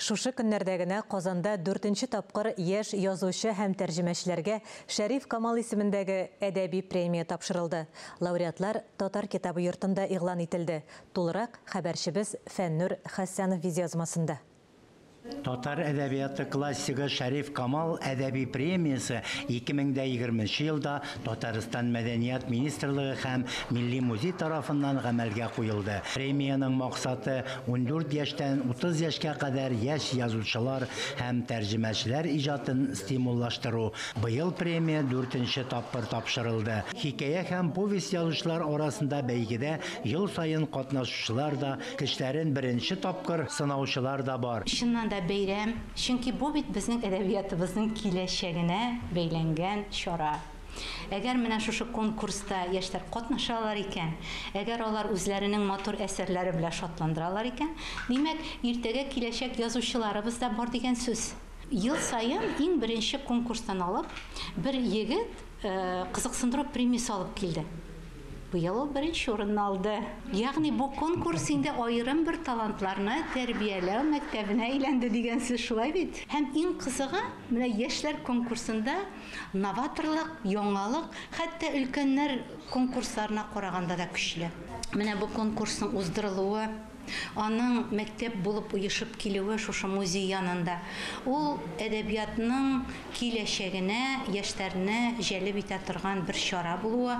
Шушы көннәрдә Казанда 4-нче тапкыр яшь язучы һәм тәрҗемәчеләргә Шәриф Камал исемендәге әдәби премия тапшырылды. Лауреатлар Татар китабы йортында игълан ителде. Тулырак хәбәрчебез Фәннур Хәсәнов видеоязмасында. Татар әдәбияты классигы Шәриф Камал әдәби премиясы 2020 елда Татарстан мәдәният министрлыгы һәм Милли музей тарафыннан гамәлгә куелды. Премияның максаты 14 яшьтән 30 яшькә кадәр яшь язучылар һәм тәрҗемәчеләр иҗатын стимуллаштыру. Быел премия 4-нче тапкыр тапшырылды. Хикәя һәм повесть язучылар арасында бәйгедә ел сайын катнашучылар да, кешеләрен беренче тапкыр сынаучылар да бар. Да бәйрәм, чөнки бу бит безнең әдәбиятыбызның киләчәгенә бәйләнгән чара. Әгәр менә шушы конкурста яшьләр катнашалар икән, әгәр алар үзләренең матур әсәрләре белән шатландыралар икән, димәк, иртәгә киләчәк язучыларыбыз да бар дигән сүз. Ел сайын иң беренче конкурстан алып, бер егет кызыксындыру премиясе алып килде. Bu yıl birinci orunnu aldı. Yani bu konkurs inde ayrım bir talantlарны тәрбияләү мәктәбенә әйләнде дигән сүз шулай бит. Һәм иң кызыгы, менә яшьләр конкурсында новаторлык, яңалык, хәтта өлкәннәр конкурсларына караганда да көчле. Менә бу конкурсның уздырылуы, аның мәктәп булып уешып килүе шушы музей янында. Ул әдәбиятның киләчәгенә, яшьләрне җәлеп итә торган бер чара булуы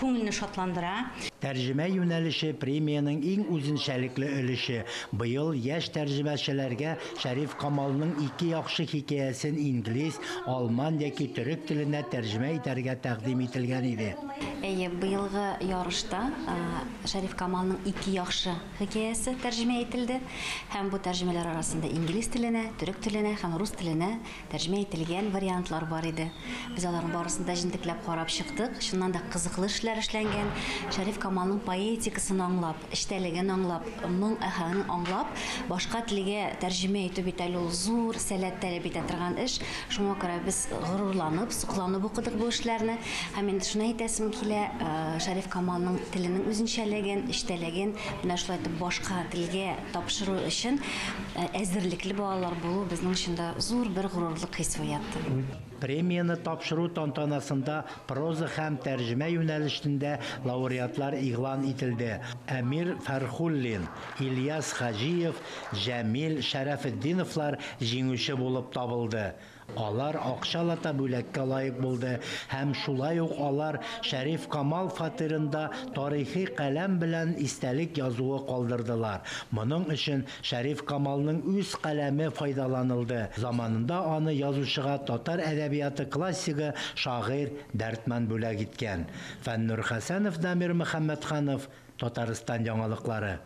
күңелне шатландыра. Тәрҗемә юнәлеше премияның иң үзенчәлекле өлеше. Быел яшь тәрҗемәчеләргә Шәриф Камалның 2 яхшы хикәясен инглиз, алман яки төрек теленә тәрҗемә итәргә тәкъдим ителгән иде. Быелгы ярышта Шәриф Камалның 2 яхшы хикәясе тәрҗемә ителде. Һәм бу тәрҗемәләр арасында инглиз теленә, төрек теленә һәм рус теленә тәрҗемә ителгән вариантлар бар иде. Без аларның барысын да җентекләп карап чыктык. Шуннан да кызыклы эшләр эшләнгән. Шәриф Камалның поэтикасын аңлап, эчтәлеген аңлап, моң әһәнен аңлап, башка телгә тәрҗемә итү бит әле ул зур сәләт таләп итә торган эш. Шуңа күрә без горурланып, сокланып укыдык бу эшләрне. Һәм инде шуны әйтәсем килә, Шәриф Камалның теленең үзенчәлеген, эчтәлеген, менә шулай итеп башка телгә тапшыру өчен әзерлекле балалар булу безнең өчен дә зур бер горурлык хис уятты. Премияны тапшыру тантанасында проза һәм тәрҗемә юнәлешендә лауреатлар игълан ителде. Әмир Фәрхуллин, Ильяс Хаҗиев, Җәмил Шәрәфетдиновлар җиңүче булып табылды. Алар акчалата бүләккә лаек булды һәм шулай ук алар Шәриф Камал фатирында тарихи каләм белән истәлек язуы калдырдылар. Моның өчен Шәриф Камалның үз каләме файдаланылды. Заманында аны язучыга татар әдәбияты классигы шагыйрь Дәртман бүләк иткән. Фәннур Хәсәнов, Дамир Мөхәммәтханов, Татарстан яңалыклары.